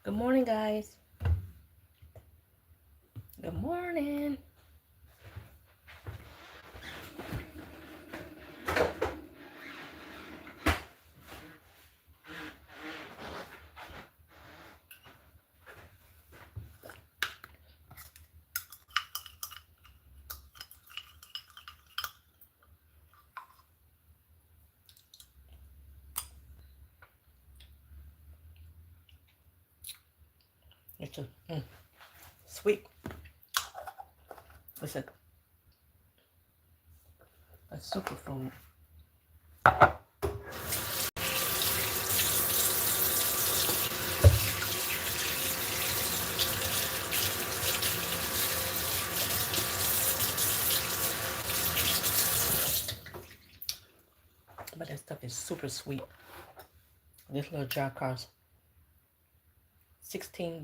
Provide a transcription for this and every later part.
Good morning, guys. Good morning. It's a sweet. It's a superfood. But that stuff is super sweet. This little jar costs $16.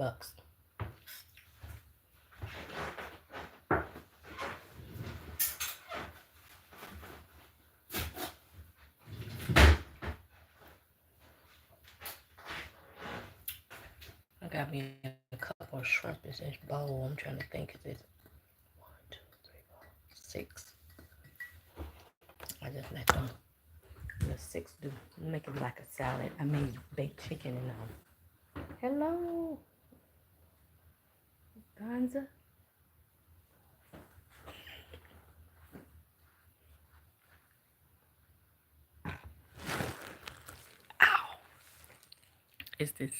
I got me a couple of shrimp in this bowl. I'm trying to think. Is it 1, 2, 3, 4, 6? I just let them the 6 do. Make it like a salad. I made baked chicken and Hello, Gonza. Ow! It's this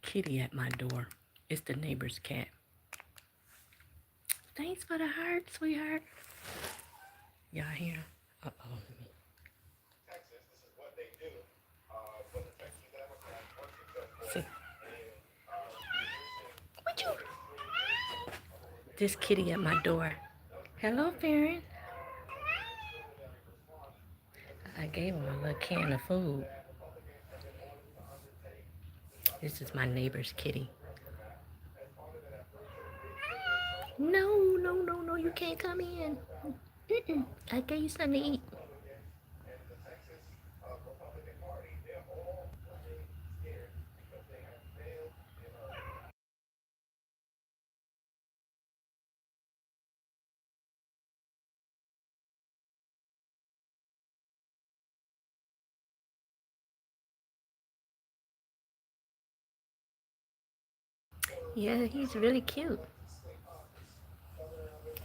kitty at my door. It's the neighbor's cat. Thanks for the heart, sweetheart. Y'all hear? Uh-oh. See, what you? This kitty at my door. Hello, Farron. I gave him a little can of food. This is my neighbor's kitty. No, no, no, no, you can't come in. I gave you something to eat. Yeah, he's really cute.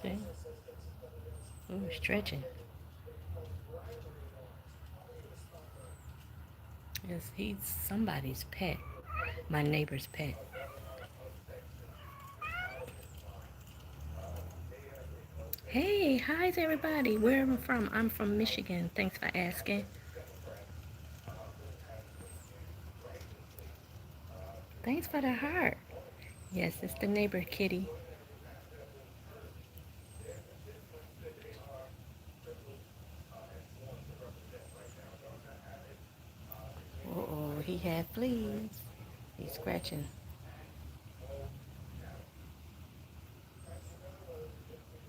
See? Ooh, stretching. Yes, he's somebody's pet. My neighbor's pet. Hey, how's everybody? Where am I from? I'm from Michigan. Thanks for asking. Thanks for the heart. Yes, it's the neighbor kitty. Oh, he had fleas. He's scratching.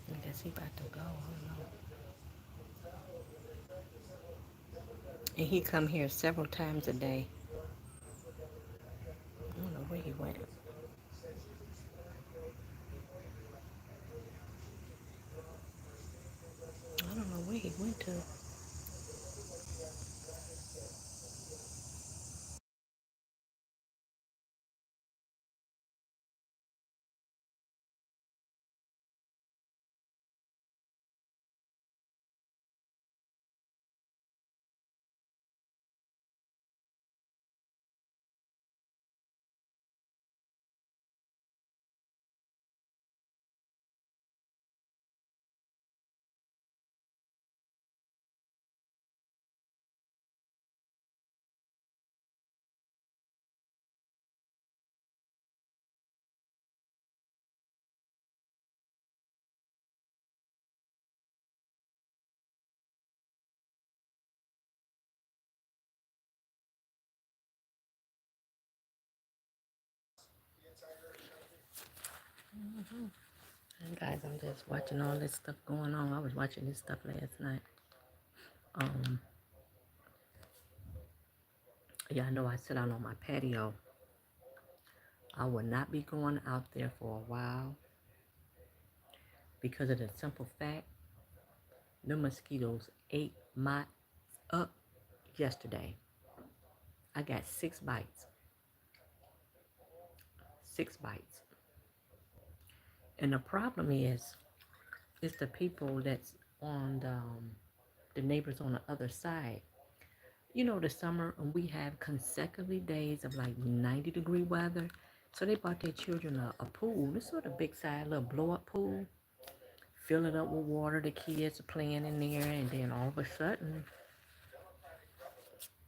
I guess he about to go. I don't know. And he come here several times a day. I don't know where he went. I don't know where he went to. And guys, I'm just watching all this stuff going on. I was watching this stuff last night. Um, yeah, I know I sit out on my patio I will not be going out there for a while because of the simple fact the mosquitoes ate my up yesterday. I got 6 bites. 6 bites. And the problem is, it's the people that's on the neighbors on the other side. You know, the summer, and we have consecutive days of like 90-degree weather. So they bought their children a pool. This sort of big side, little blow up pool. Fill it up with water. The kids are playing in there. And then all of a sudden,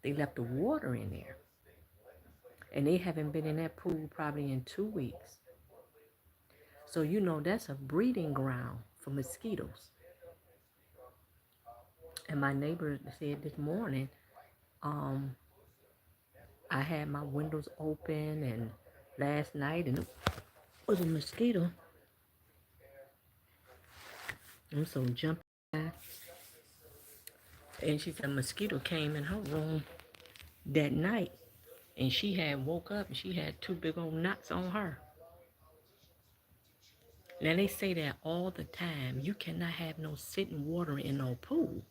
they left the water in there. And they haven't been in that pool probably in 2 weeks. So, you know, that's a breeding ground for mosquitoes. And my neighbor said this morning, um, I had my windows open and last night, and it was a mosquito. I'm so jumpy. And she said a mosquito came in her room that night, and she had woke up and she had 2 big old knots on her. Now they say that all the time. You cannot have no sitting water in no pool.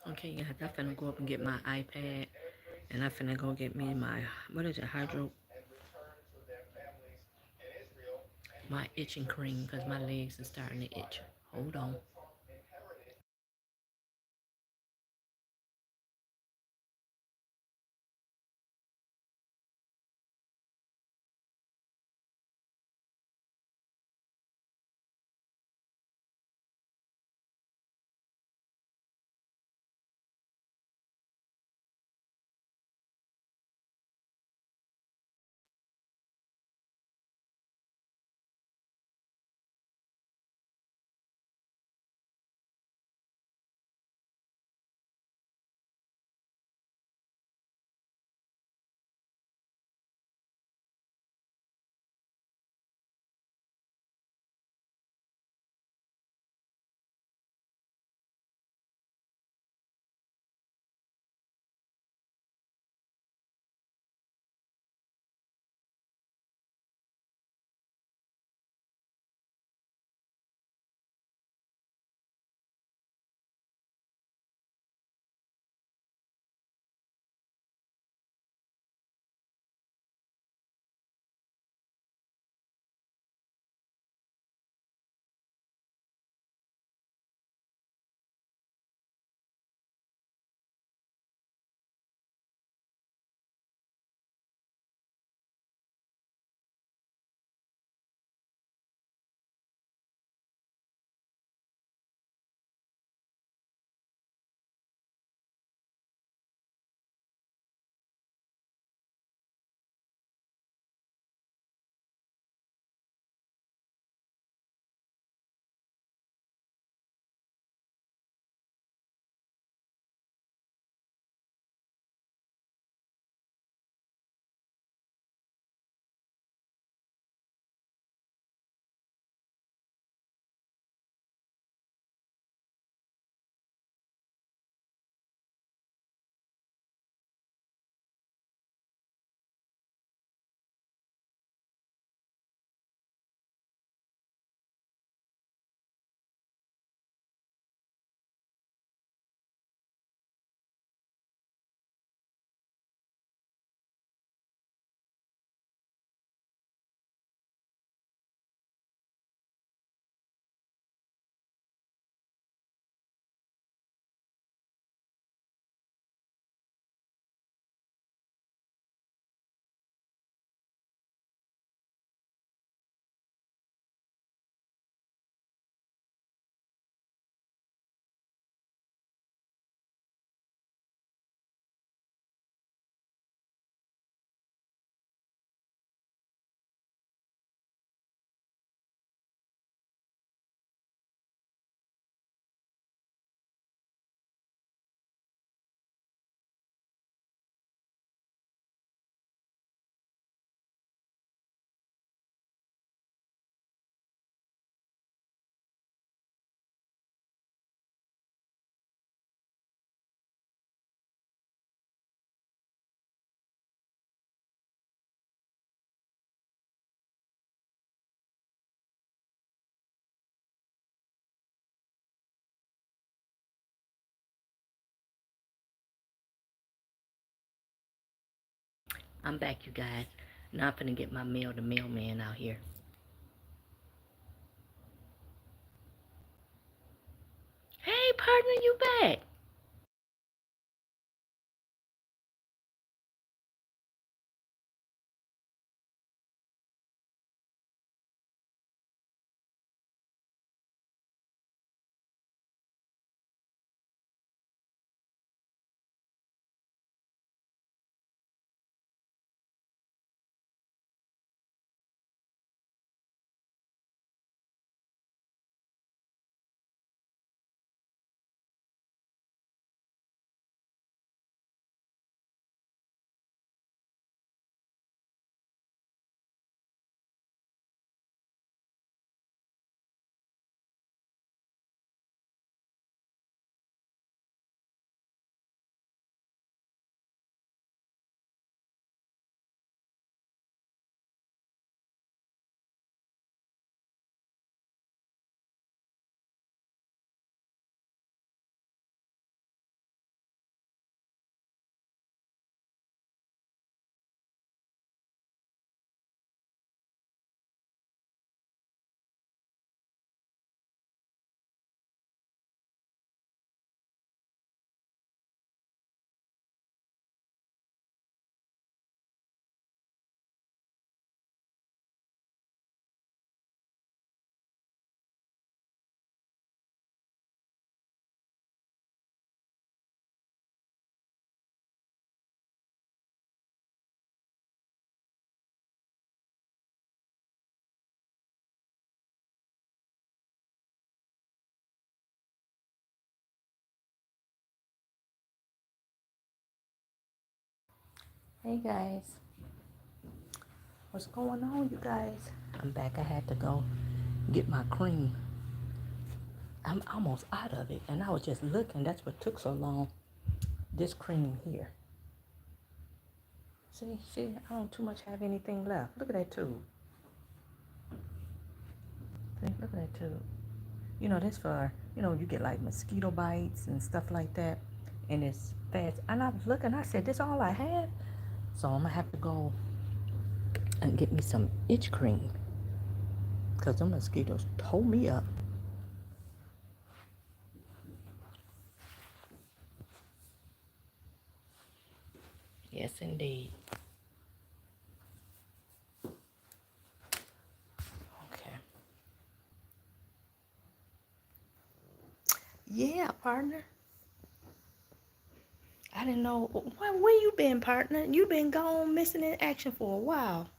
Okay, guys, I'm finna go up and get my iPad And I finna go get me my, what is it, my itching cream because my legs are starting to itch. Hold on. I'm back, you guys. Now I'm finna get my mail, the mailman out here. Hey, partner, you back. Hey guys, what's going on, you guys? I'm back. I had to go get my cream. I'm almost out of it, and I was just looking. That's what took so long. This cream here. See, I don't too much have anything left. Look at that tube. See, look at that tube. You know, this for, you get like mosquito bites and stuff like that, and it's fast. And I was looking, I said, this all I have? So I'm gonna have to go and get me some itch cream, because them mosquitoes tore me up. Yes, indeed. Okay. Yeah, partner. I didn't know. Where you been, partner? You been gone, missing in action for a while.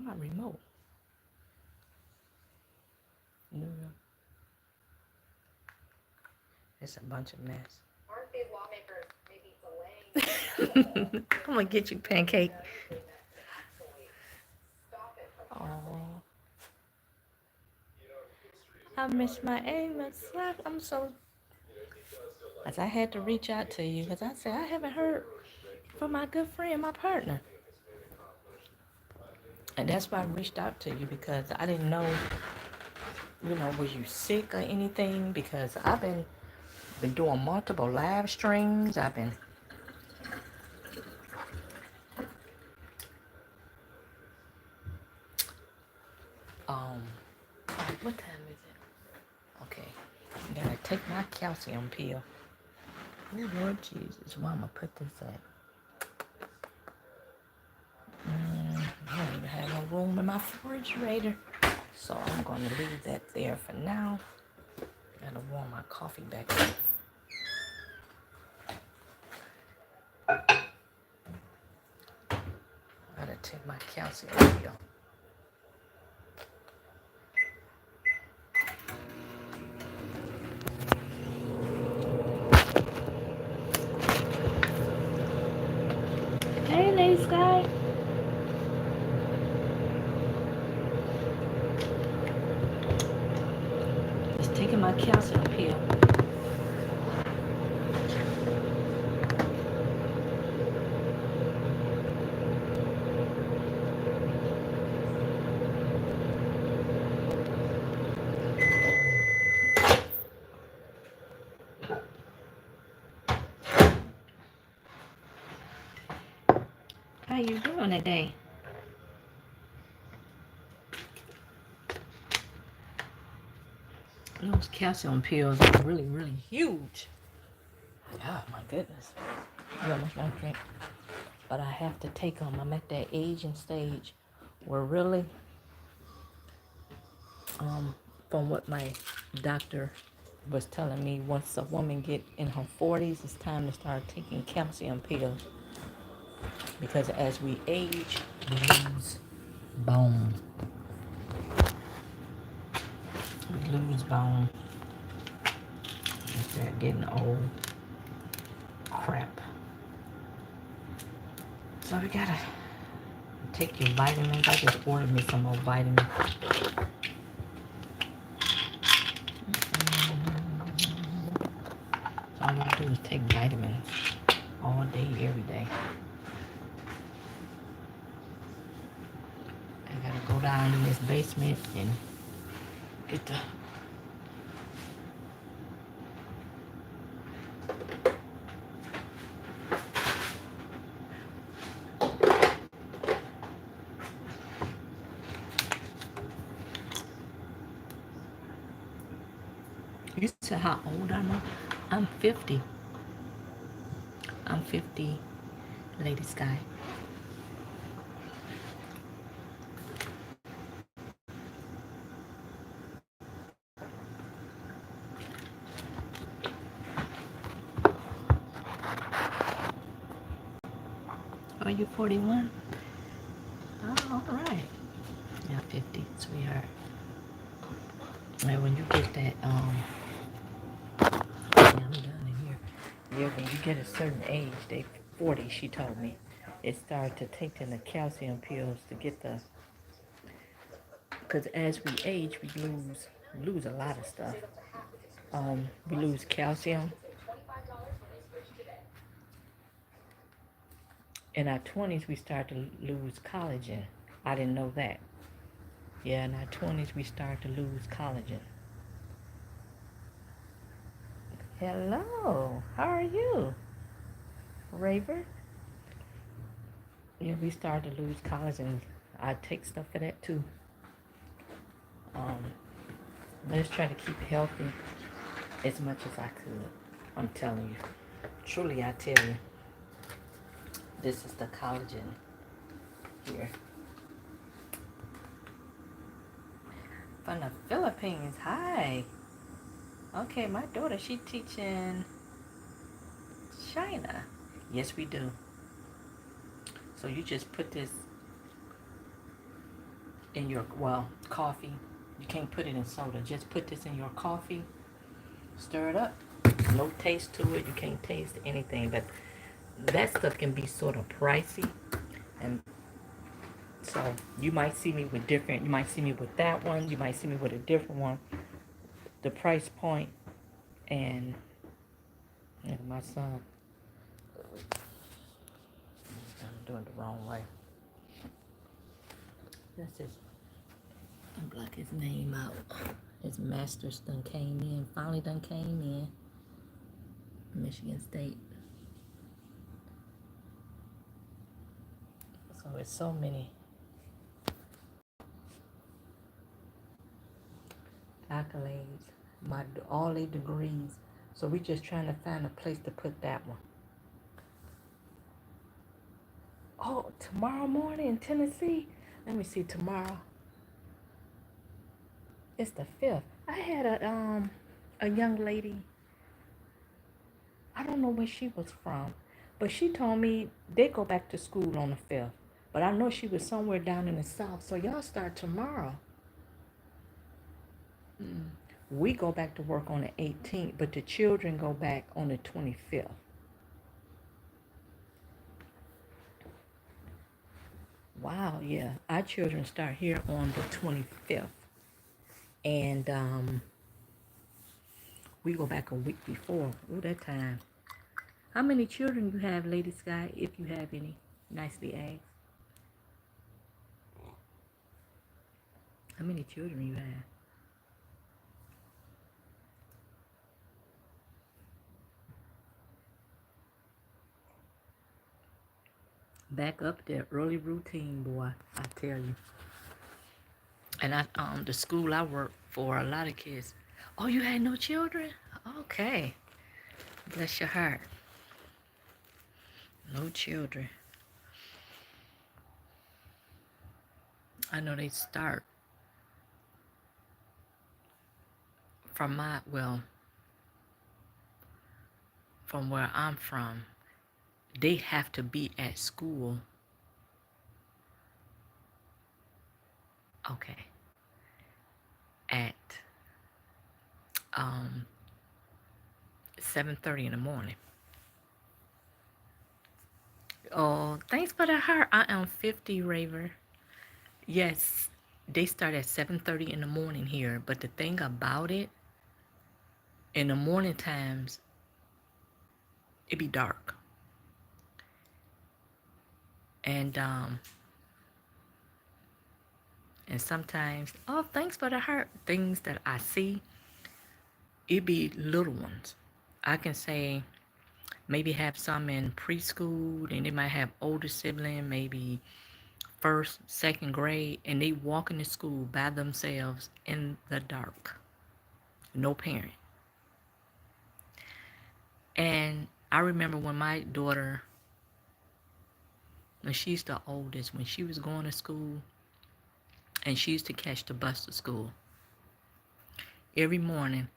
Where's my remote? New York. It's a bunch of mess. Aren't these lawmakers maybe delaying? I'm gonna get you, Pancake. Oh, I miss my Amos. I'm so. As I had to reach out to you because I said I haven't heard from my good friend, my partner, and that's why I reached out to you because I didn't know, were you sick or anything? Because I've been doing multiple live streams. I've been um. What time is it? Okay, I gotta take my calcium pill. Oh Lord Jesus, where I'm gonna put this at? I don't even have no room in my refrigerator, so I'm gonna leave that there for now. Gotta warm my coffee back up. Gotta take my calcium pill. Hey, Lady Sky. Just taking my calcium pill. How you doing today? Those calcium pills are really, really huge. Oh my goodness. You almost want to drink. But I have to take them. I'm at that aging stage where really, from what my doctor was telling me, once a woman get in her 40s, it's time to start taking calcium pills. Because as we age, we lose bone. We lose bone. We start getting old. Crap. So we gotta take your vitamins. I just ordered me some more vitamins. So all you do is take vitamins all day, every day. I gotta go down in this basement and get the You said how old I am? I'm 50. I'm 50, Lady Sky. Are you 41? Oh, all right. Yeah, 50, sweetheart. And when you get that, yeah, I'm done in here. Yeah, when you get a certain age, 40, she told me, it started to take in the calcium pills to get the, because as we age, we lose a lot of stuff. We lose calcium. In our 20s, we start to lose collagen. I didn't know that. Yeah, in our 20s, we start to lose collagen. Hello, how are you, Raver? Yeah, we start to lose collagen. I take stuff for that too. Um, let's try to keep healthy as much as I could. I'm telling you. Truly, I tell you. This is the collagen here. From the Philippines. Hi. Okay, my daughter, she teaching China. Yes, we do. So you just put this in your, well, coffee. You can't put it in soda. Just put this in your coffee. Stir it up. No taste to it. You can't taste anything. But that stuff can be sort of pricey. And so you might see me with different, you might see me with that one. You might see me with a different one. The price point and my son, I'm doing it the wrong way. That's his, block his name out. His master's done came in, finally done came in. Michigan State. So it's so many accolades, all 8 degrees. So we just trying to find a place to put that one. Oh, tomorrow morning in Tennessee. Let me see tomorrow. It's the 5th. I had a young lady. I don't know where she was from, but she told me they go back to school on the 5th. But I know she was somewhere down in the south. So y'all start tomorrow. We go back to work on the 18th, but the children go back on the 25th. Wow, yeah. Our children start here on the 25th. And we go back a week before. Ooh, that time. How many children you have, Lady Sky, if you have any? Nicely asked. How many children you have? Back up there, early routine, boy, I tell you. And the school I work for, a lot of kids. Oh, you had no children? Okay. Bless your heart. No children. I know they start from from where I'm from, they have to be at school. Okay. At 7:30 in the morning. Oh, thanks for the heart. I am 50, Raver. Yes, they start at 7:30 in the morning here, but the thing about it, in the morning times, it be dark. And sometimes, oh, thanks for the heart. Things that I see, it be little ones. I can say maybe have some in preschool, and they might have older sibling, maybe first, second grade, and they walk into school by themselves in the dark. No parent. And I remember when my daughter, when she's the oldest, when she was going to school, and she used to catch the bus to school. Every morning,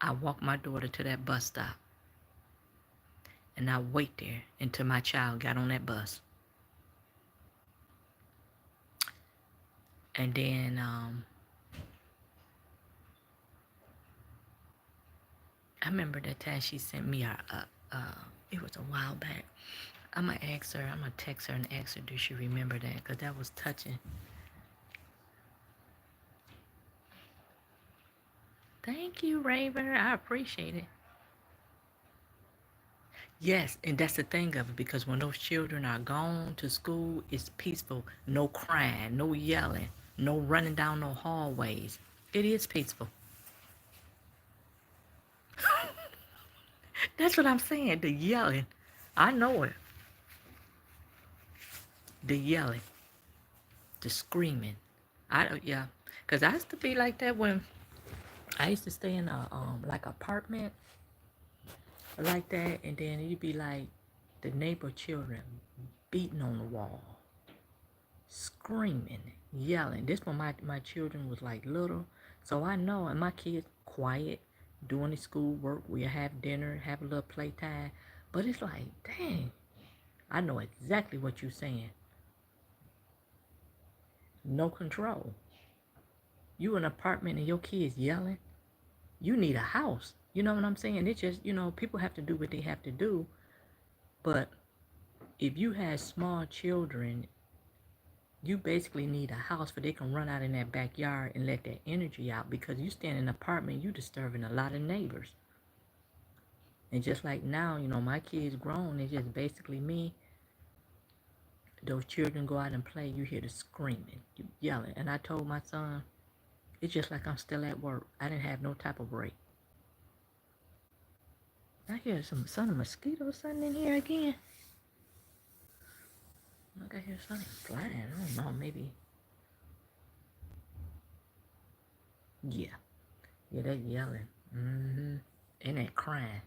I walk my daughter to that bus stop, and I wait there until my child got on that bus. And then I remember that time she sent me it was a while back. I'm going to ask her, I'm going to text her and ask her, does she remember that? Because that was touching. Thank you, Raver. I appreciate it. Yes, and that's the thing of it, because when those children are gone to school, it's peaceful. No crying, no yelling, no running down no hallways. It is peaceful. That's what I'm saying, the yelling. I know it. The yelling, the screaming. Yeah, because I used to be like that when I used to stay in a like apartment like that, and then you'd be like the neighbor children beating on the wall, screaming, yelling. This when my children was like little, so I know. And my kids quiet, doing the school work. We'll have dinner, have a little playtime, but it's like, dang, I know exactly what you're saying. no control. You in an apartment and your kids yelling. You need a house. You know what I'm saying? It's just, people have to do what they have to do. But if you have small children, you basically need a house where they can run out in that backyard and let that energy out, because you stand in an apartment, you disturbing a lot of neighbors. And just like now, my kids grown, it's just basically me. Those children go out and play, you hear the screaming, you yelling. And I told my son, it's just like I'm still at work. I didn't have no type of break. I hear some mosquito something in here again. Look, I hear something flying. I don't know, maybe. Yeah. Yeah, they're yelling. Mm-hmm. And they're crying.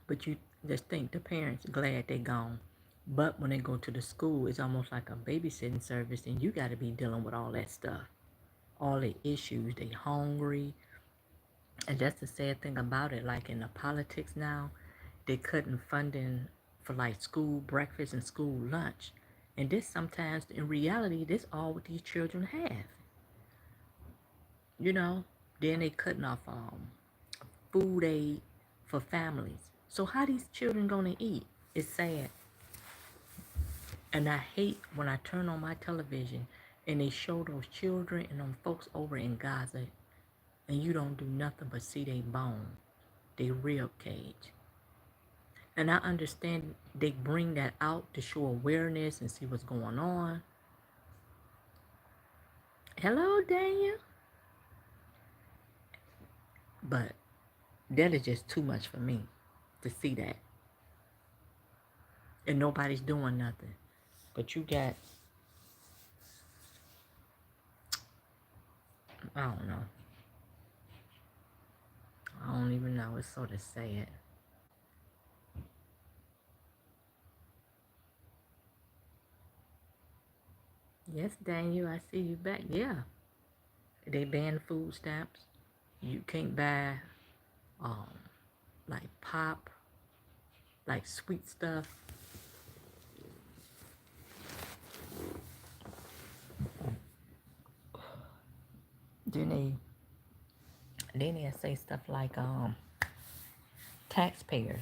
But you just think the parents glad they gone. But when they go to the school, it's almost like a babysitting service, and you got to be dealing with all that stuff. All the issues. They hungry. And that's the sad thing about it. Like in the politics now, they cutting funding for like school breakfast and school lunch. And this sometimes, in reality, this all what these children have. Then they cutting off food aid for families. So how these children gonna eat? It's sad. And I hate when I turn on my television and they show those children and them folks over in Gaza, and you don't do nothing but see they bone, they rib cage. And I understand they bring that out to show awareness and see what's going on. Hello, Daniel. But that is just too much for me to see that. And nobody's doing nothing. But you got, I don't know. I don't even know. It's sort of sad. Yes, Daniel, I see you back. Yeah. They banned food stamps. You can't buy like pop, like sweet stuff. Then they say stuff like taxpayers.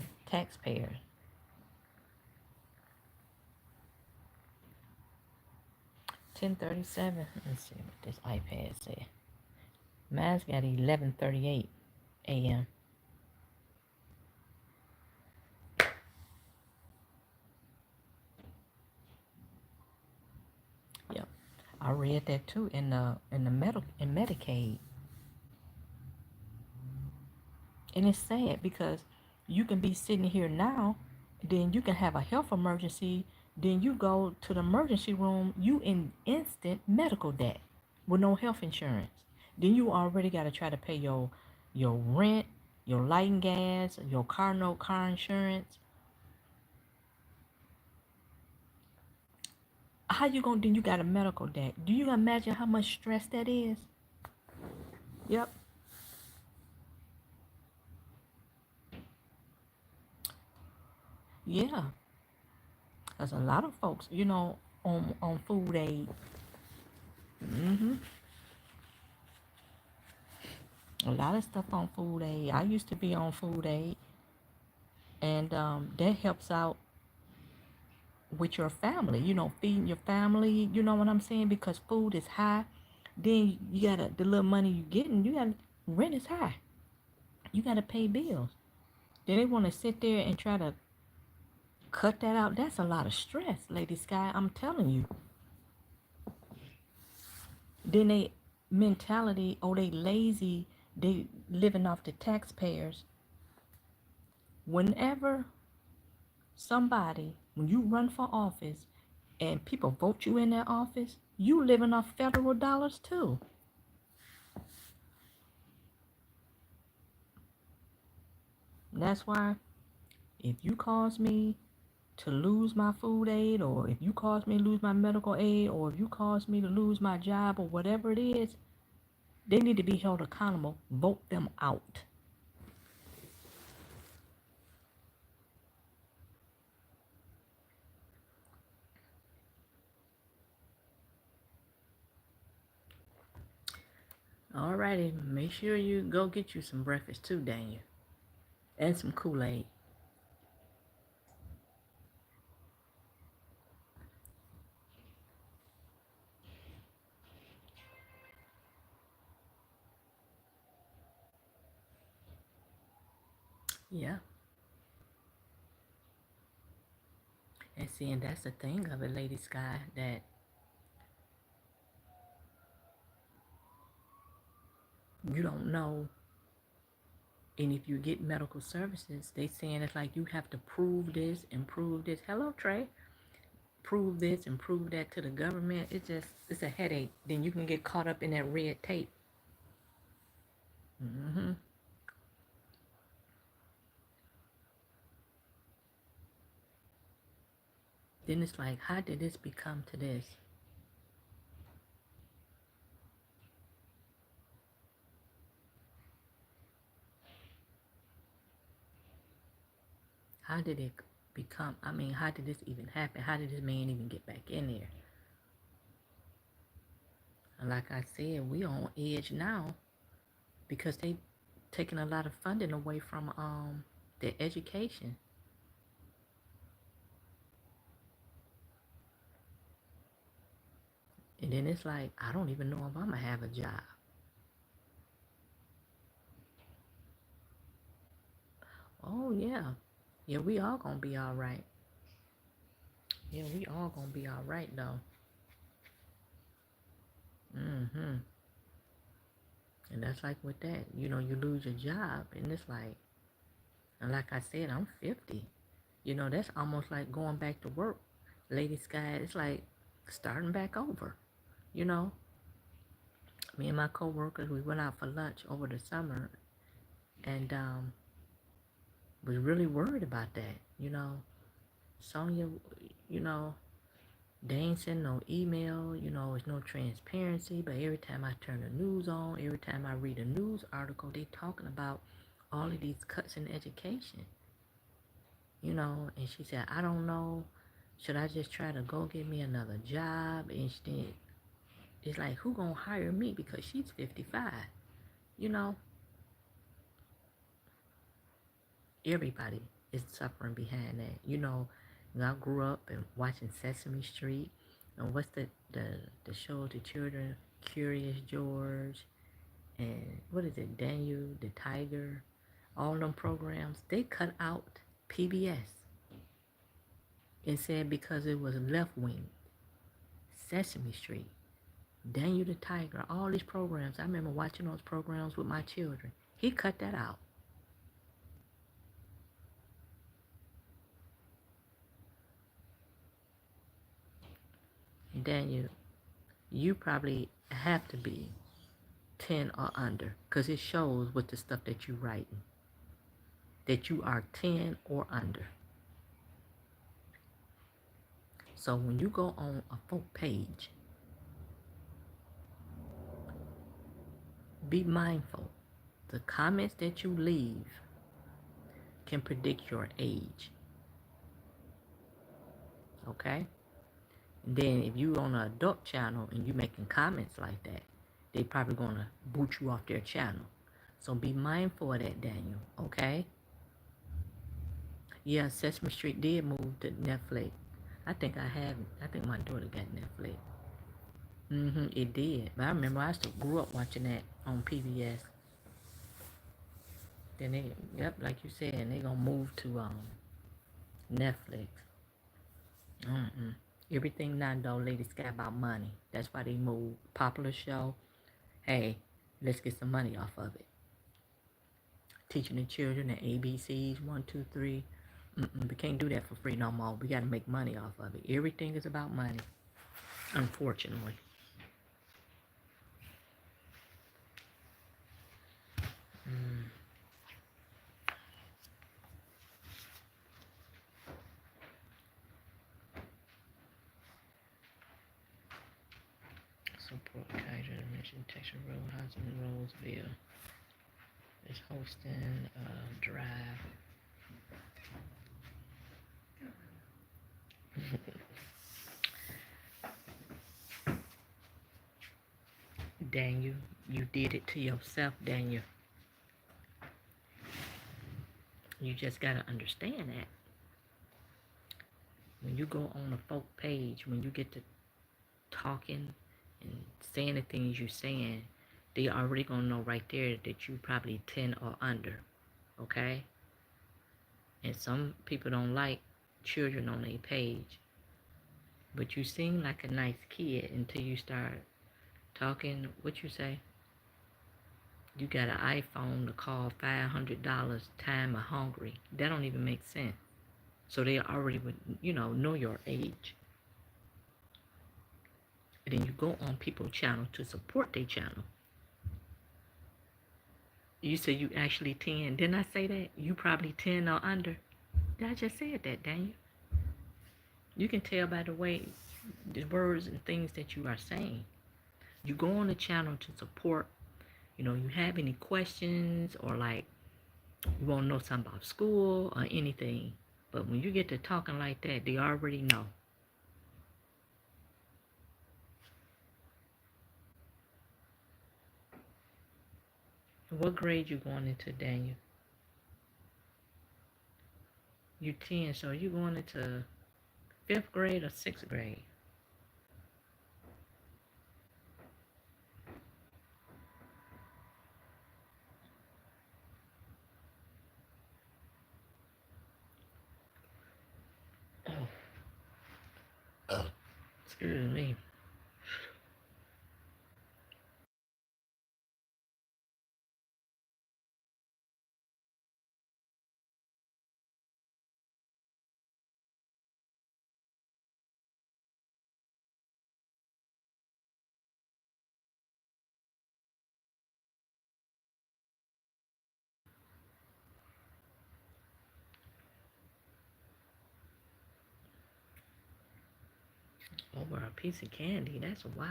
10:37. Let's see what this iPad says. Mine's got 11:38 a.m. Yep, I read that too in Medicaid, and it's sad because you can be sitting here now, then you can have a health emergency, then you go to the emergency room, you in instant medical debt with no health insurance. Then you already got to try to pay your rent, your light and gas, your car note, car insurance. How you gonna, then you got a medical debt? Do you imagine how much stress that is? Yep. Yeah. Because a lot of folks, on food aid. Mm-hmm. A lot of stuff on food aid. I used to be on food aid, and that helps out with your family. Feeding your family. You know what I'm saying? Because food is high. Then you gotta, the little money you getting, you gotta, rent is high. You gotta pay bills. Then they want to sit there and try to cut that out. That's a lot of stress, Lady Sky. I'm telling you. Then they mentality, oh, they lazy, they living off the taxpayers. Whenever somebody, when you run for office and people vote you in that office, you living off federal dollars too. That's why if you cause me to lose my food aid, or if you cause me to lose my medical aid, or if you cause me to lose my job, or whatever it is, they need to be held accountable. Vote them out. Alrighty, make sure you go get you some breakfast too, Daniel. And some Kool-Aid. Yeah. And see, and that's the thing of it, Lady Sky, that you don't know. And if you get medical services, they saying it's like you have to prove this and prove this. Hello, Trey. Prove this and prove that to the government. It's a headache. Then you can get caught up in that red tape. hmm Then it's like, how did this become to this? How did it become? I mean, how did this even happen? How did this man even get back in there? And like I said, we on edge now because they taking a lot of funding away from their education. And then it's like, I don't even know if I'm gonna have a job. Oh yeah. Yeah, we all gonna be all right. Yeah, we all gonna be all right though. Mm-hmm. And that's like with that, you lose your job, and it's like, and like I said, I'm 50. That's almost like going back to work. Lady Sky, it's like starting back over. You know, me and my coworkers, we went out for lunch over the summer, and was really worried about that. Sonia, you know, they ain't send no email. It's no transparency. But every time I turn the news on, every time I read a news article, they talking about all of these cuts in education. And she said, I don't know. Should I just try to go get me another job? Instead, it's like, who gonna hire me because she's 55? You know, everybody is suffering behind that. I grew up and watching Sesame Street, and what's the show to children? Curious George, and what is it? Daniel the Tiger. All them programs they cut out PBS and said because it was left wing. Sesame Street, Daniel the Tiger, all these programs. I remember watching those programs with my children. He cut that out. Daniel, you probably have to be 10 or under because it shows with the stuff that you writing that you are 10 or under. So when you go on a folk page, be mindful. The comments that you leave can predict your age. Okay? And then if you on an adult channel and you making comments like that, they probably gonna boot you off their channel. So be mindful of that, Daniel. Okay? Yeah, Sesame Street did move to Netflix. I think I have. I think my daughter got Netflix. It did. But I remember I still grew up watching that on PBS. Then yep, like you said, and they gonna move to Netflix. Mm-mm. Everything now though, ladies, got about money. That's why they move. Popular show. Hey, let's get some money off of it. Teaching the children the ABCs, 1, 2, 3. We can't do that for free no more. We gotta make money off of it. Everything is about money, unfortunately. Mm. Support Kaiser Mission Texas Roadhouse in Roseville is hosting a drive. Daniel, You did it to yourself, Daniel. You just got to understand that. When you go on a folk page, when you get to talking and saying the things you're saying, they already going to know right there that you probably 10 or under. Okay? And some people don't like children on their page. But you seem like a nice kid until you start talking, what you say? You got an iPhone to call $500 time of hungry. That don't even make sense. So they already would, know your age. And then you go on people's channel to support their channel. You say you actually 10. Didn't I say that? You probably 10 or under. I just said that, Daniel. You can tell by the way, the words and things that you are saying. You go on the channel to support. You have any questions or like you want to know something about school or anything. But when you get to talking like that, they already know. What grade you going into, Daniel? You 10, so you going into 5th grade or 6th grade? Oh, excuse me. Over a piece of candy, that's wild.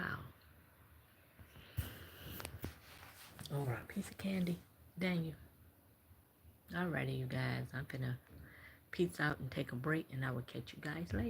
Over a piece of candy, Daniel. Alrighty, you guys, I'm gonna peace out and take a break, and I will catch you guys later.